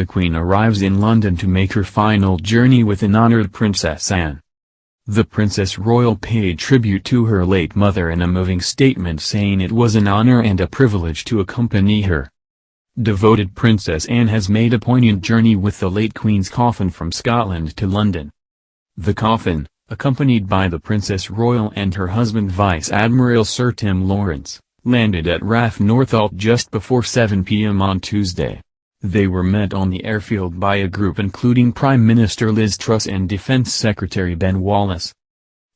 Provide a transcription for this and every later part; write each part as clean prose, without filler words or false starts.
the Queen arrives in London to make her final journey with an honoured Princess Anne. The Princess Royal paid tribute to her late mother in a moving statement, saying it was an honour and a privilege to accompany her. Devoted Princess Anne has made a poignant journey with the late Queen's coffin from Scotland to London. The coffin, accompanied by the Princess Royal and her husband Vice Admiral Sir Tim Lawrence, landed at RAF Northolt just before 7 p.m. on Tuesday. They were met on the airfield by a group including Prime Minister Liz Truss and Defence Secretary Ben Wallace.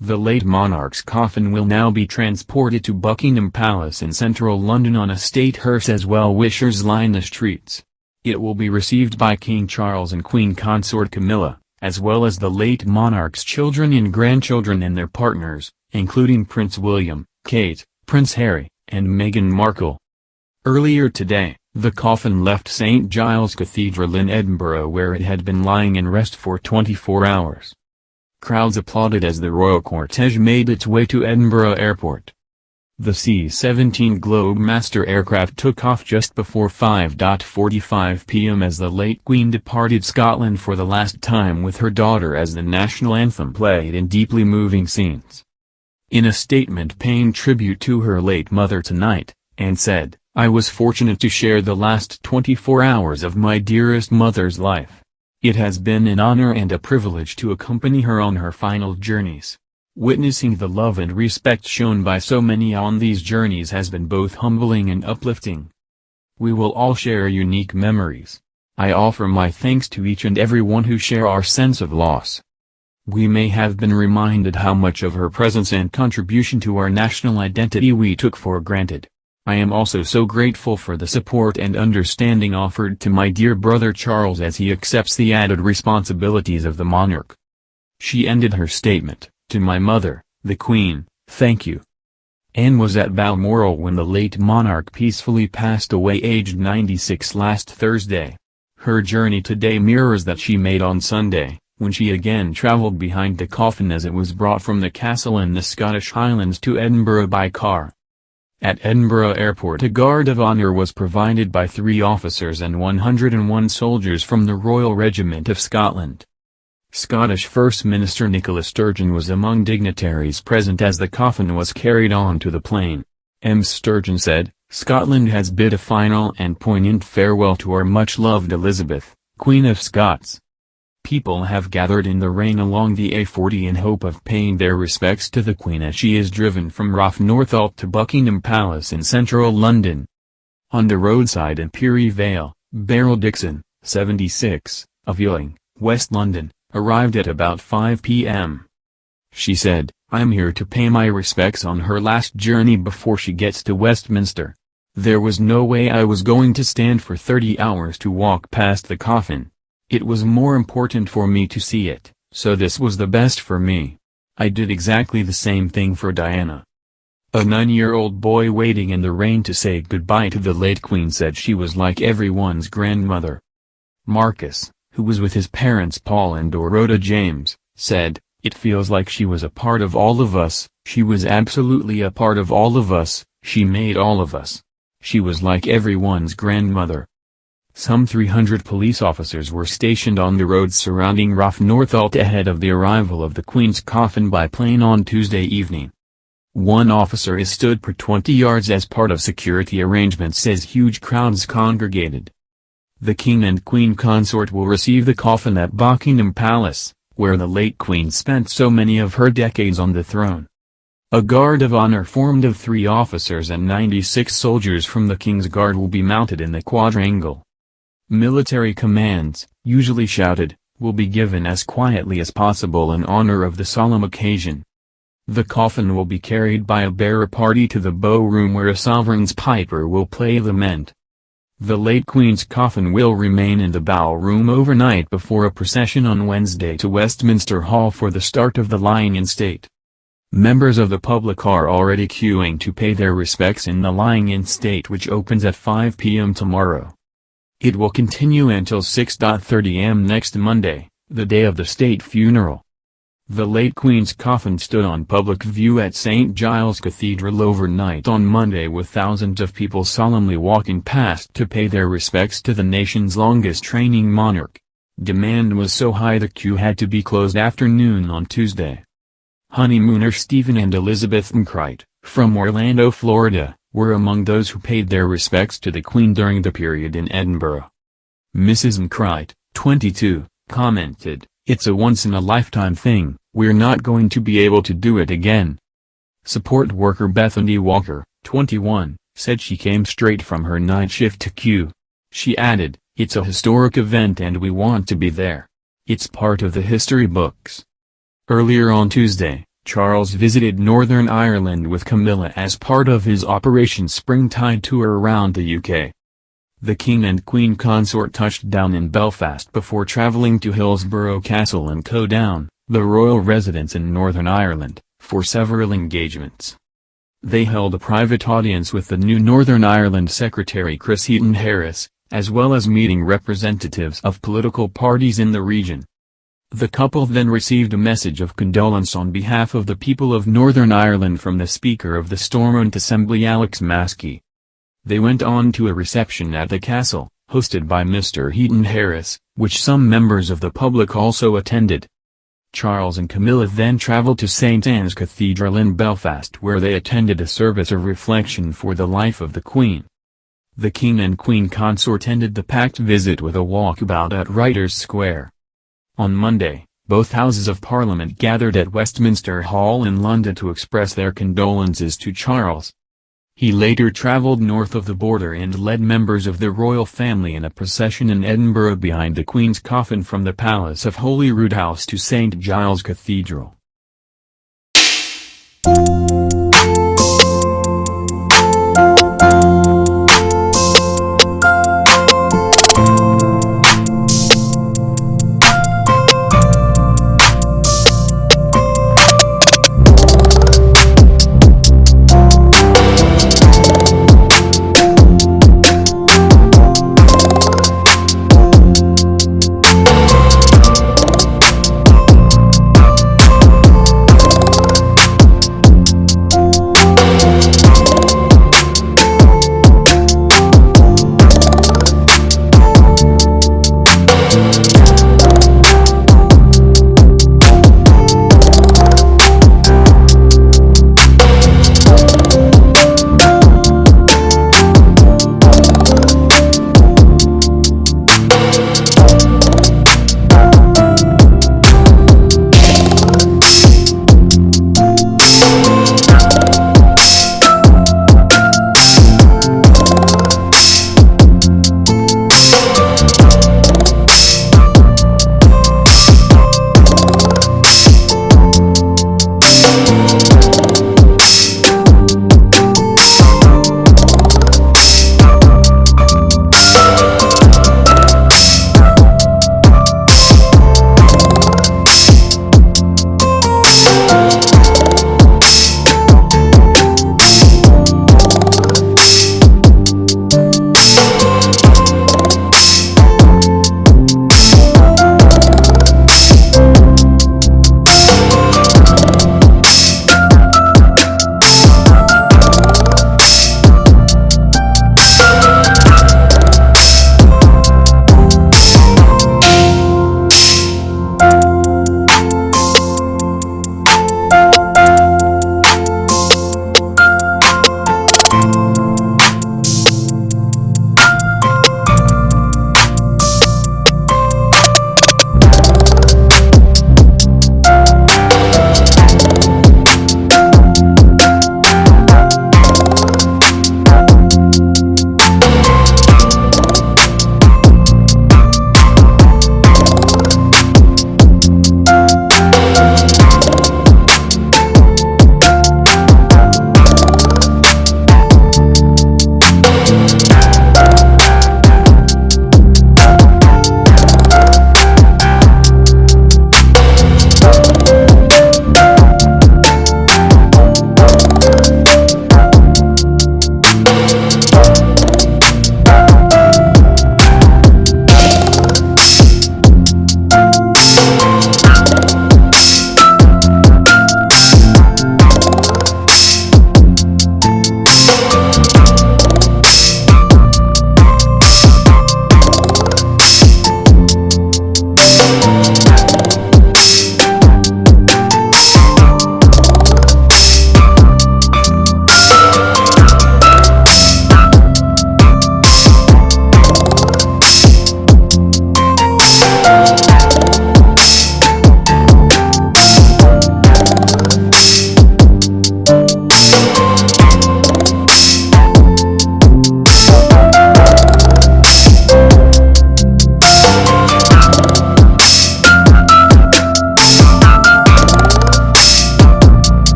The late monarch's coffin will now be transported to Buckingham Palace in central London on a state hearse as well-wishers line the streets. It will be received by King Charles and Queen Consort Camilla, as well as the late monarch's children and grandchildren and their partners, including Prince William, Kate, Prince Harry, and Meghan Markle. Earlier today, the coffin left St Giles Cathedral in Edinburgh, where it had been lying in rest for 24 hours. Crowds applauded as the royal cortege made its way to Edinburgh Airport. The C-17 Globemaster aircraft took off just before 5:45 p.m. as the late Queen departed Scotland for the last time with her daughter as the national anthem played in deeply moving scenes. In a statement paying tribute to her late mother tonight, Anne said, "I was fortunate to share the last 24 hours of my dearest mother's life. It has been an honor and a privilege to accompany her on her final journeys. Witnessing the love and respect shown by so many on these journeys has been both humbling and uplifting. We will all share unique memories. I offer my thanks to each and every one who share our sense of loss. We may have been reminded how much of her presence and contribution to our national identity we took for granted. I am also so grateful for the support and understanding offered to my dear brother Charles as he accepts the added responsibilities of the monarch." She ended her statement, "To my mother, the Queen, thank you." Anne was at Balmoral when the late monarch peacefully passed away aged 96 last Thursday. Her journey today mirrors that she made on Sunday, when she again travelled behind the coffin as it was brought from the castle in the Scottish Highlands to Edinburgh by car. At Edinburgh Airport, a guard of honour was provided by 3 officers and 101 soldiers from the Royal Regiment of Scotland. Scottish First Minister Nicola Sturgeon was among dignitaries present as the coffin was carried on to the plane. Sturgeon said, "Scotland has bid a final and poignant farewell to our much-loved Elizabeth, Queen of Scots. People have gathered in the rain along the A40 in hope of paying their respects to the Queen as she is driven from RAF Northolt to Buckingham Palace in central London." On the roadside in Peary Vale, Beryl Dixon, 76, of Ealing, West London, arrived at about 5 p.m. She said, "I'm here to pay my respects on her last journey before she gets to Westminster. There was no way I was going to stand for 30 hours to walk past the coffin. It was more important for me to see it, so this was the best for me. I did exactly the same thing for Diana." A 9-year-old boy waiting in the rain to say goodbye to the late Queen said she was like everyone's grandmother. Marcus, who was with his parents Paul and Dorota James, said, "It feels like she was a part of all of us. She was absolutely a part of all of us, she made all of us. She was like everyone's grandmother." Some 300 police officers were stationed on the roads surrounding RAF Northolt ahead of the arrival of the Queen's coffin by plane on Tuesday evening. One officer is stood per 20 yards as part of security arrangements as huge crowds congregated. The King and Queen Consort will receive the coffin at Buckingham Palace, where the late Queen spent so many of her decades on the throne. A guard of honour formed of 3 officers and 96 soldiers from the King's Guard will be mounted in the quadrangle. Military commands, usually shouted, will be given as quietly as possible in honour of the solemn occasion. The coffin will be carried by a bearer party to the bow room where a sovereign's piper will play lament. The late Queen's coffin will remain in the bow room overnight before a procession on Wednesday to Westminster Hall for the start of the lying in state. Members of the public are already queuing to pay their respects in the lying in state, which opens at 5 p.m. tomorrow. It will continue until 6:30 am next Monday, the day of the state funeral. The late Queen's coffin stood on public view at St. Giles Cathedral overnight on Monday, with thousands of people solemnly walking past to pay their respects to the nation's longest reigning monarch. Demand was so high the queue had to be closed after noon on Tuesday. Honeymooner Stephen and Elizabeth Mcrite, from Orlando, Florida, were among those who paid their respects to the Queen during the period in Edinburgh. Mrs. Mcrite, 22, commented, "It's a once-in-a-lifetime thing, we're not going to be able to do it again." Support worker Bethany Walker, 21, said she came straight from her night shift to Kew. She added, "It's a historic event and we want to be there. It's part of the history books." Earlier on Tuesday, Charles visited Northern Ireland with Camilla as part of his Operation Springtide tour around the UK. The King and Queen consort touched down in Belfast before travelling to Hillsborough Castle and Codown, the royal residence in Northern Ireland, for several engagements. They held a private audience with the new Northern Ireland Secretary Chris Heaton-Harris, as well as meeting representatives of political parties in the region. The couple then received a message of condolence on behalf of the people of Northern Ireland from the Speaker of the Stormont Assembly Alex Maskey. They went on to a reception at the castle, hosted by Mr. Heaton-Harris, which some members of the public also attended. Charles and Camilla then travelled to St. Anne's Cathedral in Belfast, where they attended a service of reflection for the life of the Queen. The King and Queen consort ended the packed visit with a walkabout at Writers' Square. On Monday, both Houses of Parliament gathered at Westminster Hall in London to express their condolences to Charles. He later travelled north of the border and led members of the royal family in a procession in Edinburgh behind the Queen's coffin from the Palace of Holyrood House to St. Giles Cathedral.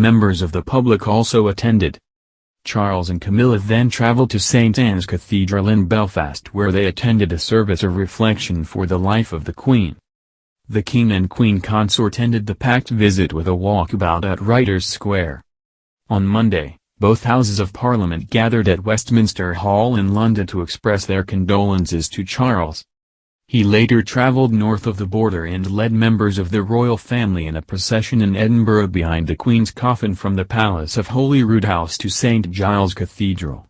members of the public also attended. Charles and Camilla then travelled to St. Anne's Cathedral in Belfast, where they attended a service of reflection for the life of the Queen. The King and Queen Consort ended the packed visit with a walkabout at Writers' Square. On Monday, both Houses of Parliament gathered at Westminster Hall in London to express their condolences to Charles. He later travelled north of the border and led members of the royal family in a procession in Edinburgh behind the Queen's coffin from the Palace of Holyrood House to St. Giles Cathedral.